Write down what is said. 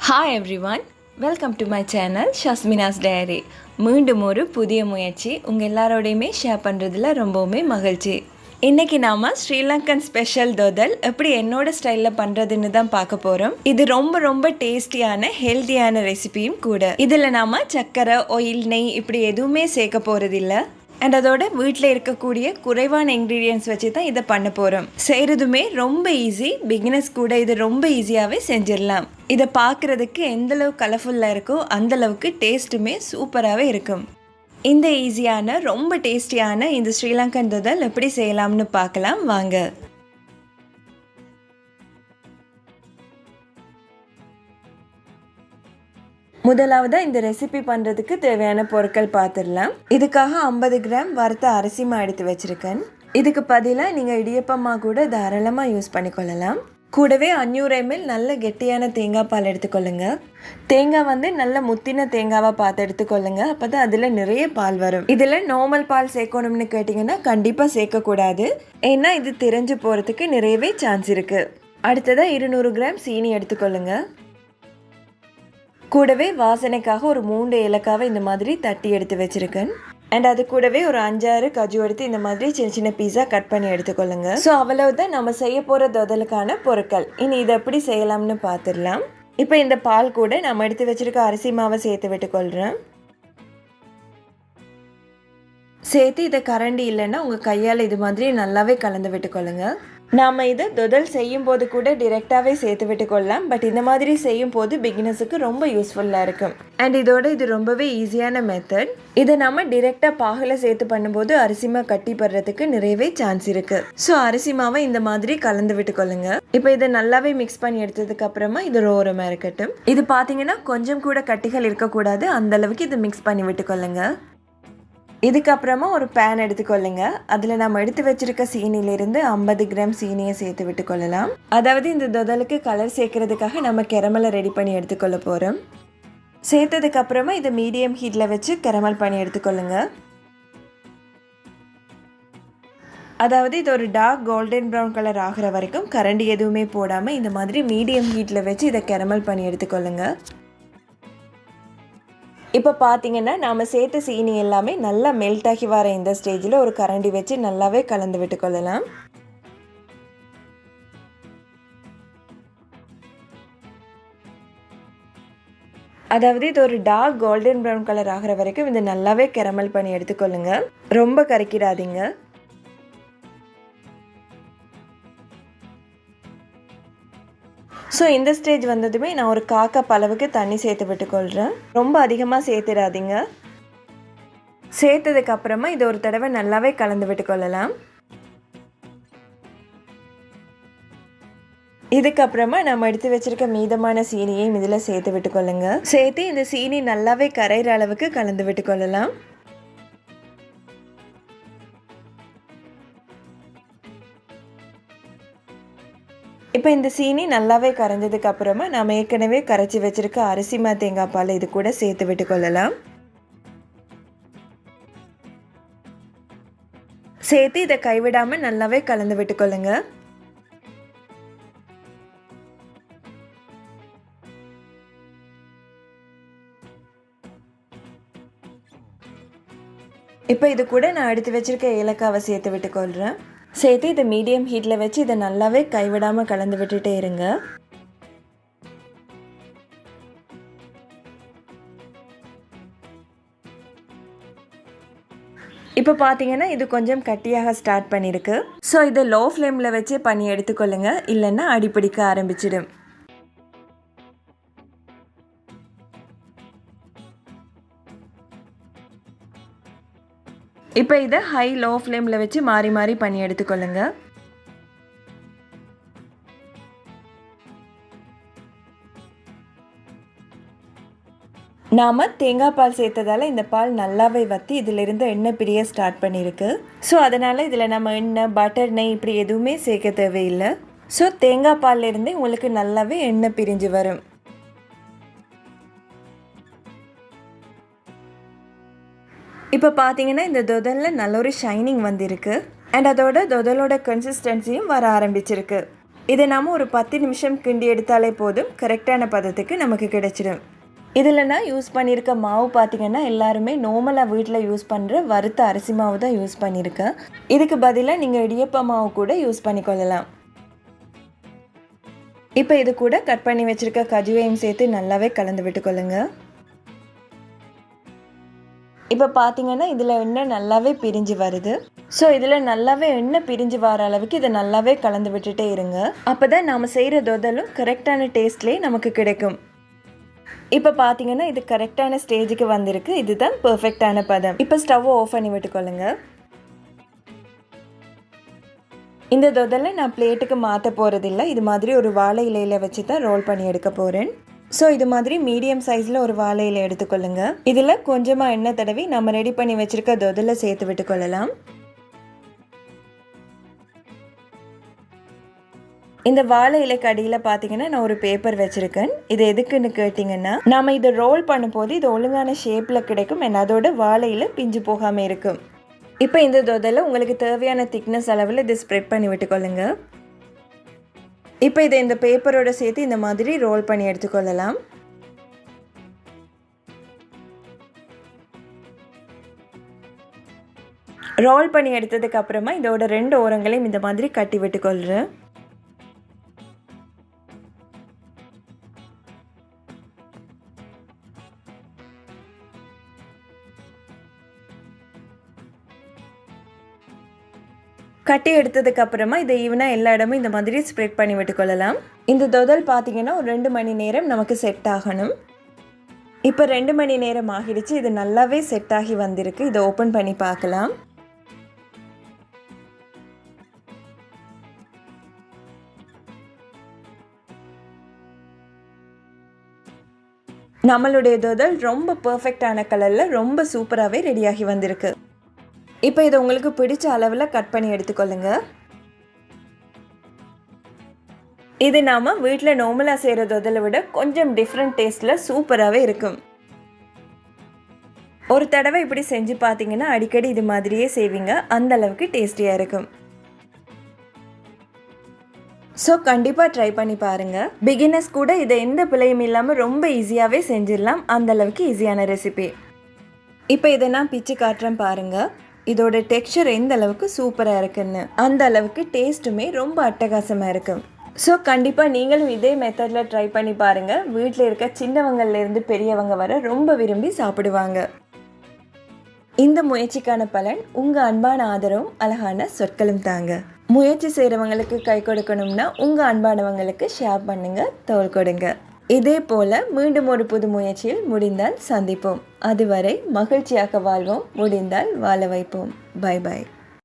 Hi everyone, welcome to my channel Shazmina's diary. மீண்டும் ஒரு புதிய முயற்சி உங்கள் எல்லாரோடையுமே ஷேர் பண்ணுறதுல ரொம்பவுமே மகிழ்ச்சி. இன்றைக்கி நாம் ஸ்ரீலங்கன் ஸ்பெஷல் தொதல் எப்படி என்னோட ஸ்டைலில் பண்ணுறதுன்னு தான் பார்க்க போகிறோம். இது ரொம்ப ரொம்ப டேஸ்டியான ஹெல்த்தியான ரெசிபியும் கூட. இதில் நாம் சர்க்கரை, ஆயில், நெய் இப்படி எதுவுமே சேர்க்க போகிறதில்ல. அண்ட் அதோட வீட்டில் இருக்கக்கூடிய குறைவான இன்க்ரீடியன்ஸ் வச்சு தான் இதை பண்ண போகிறோம். செய்கிறதுமே ரொம்ப ஈஸி. பிகினர்ஸ் கூட இது ரொம்ப ஈஸியாகவே செஞ்சிடலாம். இதை பார்க்குறதுக்கு எந்தளவு கலர்ஃபுல்லாக இருக்கோ அந்தளவுக்கு டேஸ்ட்டுமே சூப்பராகவே இருக்கும். இந்த ஈஸியான ரொம்ப டேஸ்டியான இந்த ஸ்ரீலங்கன் தொதல் எப்படி செய்யலாம்னு பார்க்கலாம் வாங்க. முதலாவதாக இந்த ரெசிபி பண்ணுறதுக்கு தேவையான பொருட்கள் பார்த்துடலாம். இதுக்காக 50 கிராம் வறுத்த அரிசி மா எடுத்து வச்சுருக்கேன். இதுக்கு பதிலாக நீங்கள் இடியப்பமா கூட தாராளமாக யூஸ் பண்ணிக்கொள்ளலாம். கூடவே 500 ml நல்ல கெட்டியான தேங்காய் பால் எடுத்துக்கொள்ளுங்க. தேங்காய் நல்ல முத்தின தேங்காவாக பார்த்து எடுத்துக்கொள்ளுங்க. அப்போ தான் அதில் நிறைய பால் வரும். இதில் நார்மல் பால் சேர்க்கணும்னு கேட்டிங்கன்னா கண்டிப்பாக சேர்க்கக்கூடாது. ஏன்னா இது திரிஞ்சு போகிறதுக்கு நிறையவே சான்ஸ் இருக்குது. அடுத்ததாக 200 கிராம் சீனி எடுத்துக்கொள்ளுங்க. கூடவே வாசனைக்காக ஒரு 3 ஏலக்காவை இந்த மாதிரி தட்டி எடுத்து வச்சுருக்கேன். அண்ட் அது கூடவே ஒரு 5-6 கஜு எடுத்து இந்த மாதிரி சின்ன சின்ன பீஸா கட் பண்ணி எடுத்துக்கொள்ளுங்க. ஸோ அவ்வளவுதான் நம்ம செய்ய போகிற தொதலுக்கான பொருட்கள். இனி இதை எப்படி செய்யலாம்னு பார்த்துடலாம். இப்போ இந்த பால் கூட நம்ம எடுத்து வச்சுருக்க அரிசி மாவை சேர்த்து விட்டுக்கொள்கிறேன். சேர்த்து இதை கரண்டி இல்லைன்னா உங்கள் கையால் இது மாதிரி நல்லாவே கலந்து விட்டுக்கொள்ளுங்க. நாம் இதை தொதல் செய்யும் போது கூட டிரெக்டாகவே சேர்த்து விட்டுக்கொள்ளலாம். பட் இந்த மாதிரி செய்யும் போது பிகினர்ஸுக்கு ரொம்ப யூஸ்ஃபுல்லாக இருக்கும். அண்ட் இதோட இது ரொம்பவே ஈஸியான மெத்தட். இதை நம்ம டிரெக்டாக பாகில் சேர்த்து பண்ணும்போது அரிசிமா கட்டி படுறதுக்கு நிறையவே சான்ஸ் இருக்குது. ஸோ அரிசி மாவை இந்த மாதிரி கலந்து விட்டுக்கொள்ளுங்க. இப்போ இதை நல்லாவே மிக்ஸ் பண்ணி எடுத்ததுக்கு அப்புறமா இது ஓரமாக இருக்கட்டும். இது பார்த்தீங்கன்னா கொஞ்சம் கூட கட்டிகள் இருக்கக்கூடாது. அந்த அளவுக்கு இதை மிக்ஸ் பண்ணி விட்டுக்கொள்ளுங்க. இதுக்கப்புறமா ஒரு பேன் எடுத்துக்கொள்ளுங்க. அதில் நம்ம எடுத்து வச்சிருக்க சீனிலிருந்து 50 கிராம் சீனியை சேர்த்து விட்டுக்கொள்ளலாம். அதாவது இந்த தொதலுக்கு கலர் சேர்க்கறதுக்காக நம்ம கெரமலை ரெடி பண்ணி எடுத்துக்கொள்ள போகிறோம். சேர்த்ததுக்கப்புறமா இதை மீடியம் ஹீட்டில் வச்சு கெரமல் பண்ணி எடுத்துக்கொள்ளுங்க. அதாவது இது ஒரு டார்க் கோல்டன் ப்ரௌன் கலர் ஆகிற வரைக்கும் கரண்டி எதுவுமே போடாமல் இந்த மாதிரி மீடியம் ஹீட்டில் வச்சு இதை கெரமல் பண்ணி எடுத்துக்கொள்ளுங்க. இப்போ பார்த்தீங்கன்னா நாம் சேர்த்த சீனி எல்லாமே நல்லா மெல்ட் ஆகி வர இந்த ஸ்டேஜில் ஒரு கரண்டி வச்சு நல்லாவே கலந்து விட்டுக்கொள்ளலாம். அதாவது இது ஒரு டார்க் கோல்டன் ப்ரௌன் கலர் ஆகிற வரைக்கும் இது நல்லாவே கெரமல் பண்ணி எடுத்துக்கொள்ளுங்க. ரொம்ப கரைக்கிடாதீங்க. ஸோ இந்த ஸ்டேஜ் வந்ததுமே நான் ஒரு 1/4 கப் அளவுக்கு தண்ணி சேர்த்து விட்டுக்கொள்கிறேன். ரொம்ப அதிகமாக சேர்த்துடாதீங்க. சேர்த்ததுக்கப்புறமா இதை ஒரு தடவை நல்லாவே கலந்து விட்டுக்கொள்ளலாம். இதுக்கப்புறமா நம்ம எடுத்து வச்சிருக்க மீதமான சீனியையும் இதில் சேர்த்து விட்டுக்கொள்ளுங்க. சேர்த்து இந்த சீனி நல்லாவே கரைகிற அளவுக்கு கலந்து விட்டுக்கொள்ளலாம். இப்போ இந்த சீனி நல்லாவே கரைஞ்சதுக்கு அப்புறமா நம்ம ஏற்கனவே கரைச்சி வச்சிருக்க அரிசிமா தேங்காய் பால் இது கூட சேர்த்து விட்டுக்கொள்ளலாம். சேர்த்து இதை கைவிடாமல் நல்லாவே கலந்து விட்டுக்கொள்ளுங்க. இப்போ இது கூட நான் எடுத்து வச்சிருக்க ஏலக்காவை சேர்த்து விட்டுக்கொள்கிறேன். சேர்த்து இதை மீடியம் ஹீட்டில் வச்சு இதை நல்லாவே கைவிடாமல் கலந்து விட்டுட்டே இருங்க. இப்போ பார்த்தீங்கன்னா இது கொஞ்சம் கட்டியாக ஸ்டார்ட் பண்ணியிருக்கு. ஸோ இதை லோ ஃப்ளேமில் வச்சு பண்ணி எடுத்துக்கொள்ளுங்க. இல்லைன்னா அடிப்பிடிக்க ஆரம்பிச்சிடும். இப்போ இதை ஹை லோ ஃப்ளேமில் வச்சு மாறி மாறி பண்ணி எடுத்துக்கொள்ளுங்க. நாம் தேங்காய் பால் சேர்த்ததால் இந்த பால் நல்லாவே வற்றி இதிலிருந்து எண்ணெய் பிரிய ஸ்டார்ட் பண்ணியிருக்கு. ஸோ அதனால் இதில் நம்ம எண்ணெய், பட்டர், நெய் இப்படி எதுவுமே சேர்க்க தேவையில்லை. ஸோ தேங்காய் பால்லேருந்தே உங்களுக்கு நல்லாவே எண்ணெய் பிரிஞ்சு வரும். இப்போ பார்த்தீங்கன்னா இந்த தொதலில் நல்ல ஒரு ஷைனிங் வந்திருக்கு. அண்ட் அதோட தொதலோட கன்சிஸ்டன்சியும் வர ஆரம்பிச்சிருக்கு. இதை நாம் ஒரு 10 நிமிஷம் கிண்டி எடுத்தாலே போதும், கரெக்டான பதத்துக்கு நமக்கு கிடைச்சிடும். இதில் நான் யூஸ் பண்ணியிருக்க மாவு பார்த்திங்கன்னா எல்லாருமே நார்மலாக வீட்டில் யூஸ் பண்ணுற வறுத்த அரிசி மாவு தான் யூஸ் பண்ணியிருக்கேன். இதுக்கு பதிலாக நீங்கள் இடியப்ப மாவு கூட யூஸ் பண்ணிக்கொள்ளலாம். இப்போ இது கூட கட் பண்ணி வச்சுருக்க கஜுவையும் சேர்த்து நல்லாவே கலந்து விட்டுக்கொள்ளுங்க. இப்போ பார்த்தீங்கன்னா இதில் எண்ணெய் நல்லாவே பிரிஞ்சு வருது. ஸோ இதில் நல்லாவே எண்ணெய் பிரிஞ்சு வர அளவுக்கு இதை நல்லாவே கலந்து விட்டுட்டே இருங்க. அப்போ தான் நாம் செய்கிற தொதலும் கரெக்டான டேஸ்ட்லேயே நமக்கு கிடைக்கும். இப்போ பார்த்தீங்கன்னா இது கரெக்டான ஸ்டேஜுக்கு வந்திருக்கு. இதுதான் பர்ஃபெக்டான பதம். இப்போ ஸ்டவ்வை ஆஃப் பண்ணி விட்டுக்கொள்ளுங்க. இந்த தொதலை நான் பிளேட்டுக்கு மாற்ற போகிறதில்ல. இது மாதிரி ஒரு வாழை இலையில் வச்சு தான் ரோல் பண்ணி எடுக்க போகிறேன். ஸோ இது மாதிரி மீடியம் சைஸில் ஒரு வாழை இலை எடுத்துக்கொள்ளுங்க. இதில் கொஞ்சமாக எண்ணெய் தடவி நம்ம ரெடி பண்ணி வச்சுருக்க தொதலை சேர்த்து விட்டுக்கொள்ளலாம். இந்த வாழை இலைக்கு அடியில் பார்த்தீங்கன்னா நான் ஒரு பேப்பர் வச்சுருக்கேன். இது எதுக்குன்னு கேட்டிங்கன்னா, நாம் இதை ரோல் பண்ணும்போது இது ஒழுங்கான ஷேப்பில் கிடைக்கும். and அதோட வாழையில் பிஞ்சு போகாமல் இருக்கும். இப்போ இந்த தொதலை உங்களுக்கு தேவையான திக்னஸ் அளவில் இதை ஸ்ப்ரெட் பண்ணி விட்டுக்கொள்ளுங்க. இப்போ இதை இந்த பேப்பரோட சேர்த்து இந்த மாதிரி ரோல் பண்ணி எடுத்துக்கொள்ளலாம். ரோல் பண்ணி எடுத்ததுக்கு அப்புறமா இதோட 2 ஓரங்களையும் இந்த மாதிரி கட்டி விட்டுக்கொள்கிறேன். கட்டி எடுத்ததுக்கு அப்புறமா இதை ஈவனாக எல்லா இடமும் இந்த மாதிரி ஸ்ப்ரெட் பண்ணி விட்டுக்கொள்ளலாம். இந்த தொதல் பார்த்தீங்கன்னா ஒரு 2 மணி நேரம் நமக்கு செட் ஆகணும். இப்போ 2 மணி நேரம் ஆகிடுச்சு. இது நல்லாவே செட் ஆகி வந்திருக்கு. இதை ஓப்பன் பண்ணி பார்க்கலாம். நம்மளுடைய தொதல் ரொம்ப பர்ஃபெக்டான கலரில் ரொம்ப சூப்பராகவே ரெடியாகி வந்திருக்கு. இப்போ இதை உங்களுக்கு பிடிச்ச அளவில் கட் பண்ணி எடுத்துக்கொள்ளுங்க. இது நாம் வீட்டில் நார்மலாக செய்கிற தொதலை விட கொஞ்சம் டிஃப்ரெண்ட் டேஸ்ட்டில் சூப்பராகவே இருக்கும். ஒரு தடவை இப்படி செஞ்சு பார்த்தீங்கன்னா அடிக்கடி இது மாதிரியே செய்வீங்க. அந்த அளவுக்கு டேஸ்டியாக இருக்கும். ஸோ கண்டிப்பாக ட்ரை பண்ணி பாருங்கள். பிகினர்ஸ் கூட இதை எந்த பிழையும் இல்லாமல் ரொம்ப ஈஸியாகவே செஞ்சிடலாம். அந்தளவுக்கு ஈஸியான ரெசிபி. இப்போ இதை நான் பிச்சு காட்டுறேன் பாருங்கள். இதோட டெக்ஸ்சர் எந்த அளவுக்கு சூப்பராக இருக்குன்னு. அந்த அளவுக்கு டேஸ்ட்டுமே ரொம்ப அட்டகாசமாக இருக்கும். ஸோ கண்டிப்பாக நீங்களும் இதே மெத்தடில் ட்ரை பண்ணி பாருங்கள். வீட்டில் இருக்க சின்னவங்கள்லேருந்து பெரியவங்க வர ரொம்ப விரும்பி சாப்பிடுவாங்க. இந்த முயற்சிக்கான பலன் உங்கள் அன்பான ஆதரவும் அழகான சொற்களும் தாங்க. முயற்சி செய்கிறவங்களுக்கு கை கொடுக்கணும்னா உங்கள் அன்பானவங்களுக்கு ஷேர் பண்ணுங்கள், தோள் கொடுங்க. இதே போல் மீண்டும் ஒரு புது முயற்சியில் முடிந்தால் சந்திப்போம். அதுவரை மகிழ்ச்சியாக வாழ்வோம், முடிந்தால் வாழ வைப்போம். Bye bye.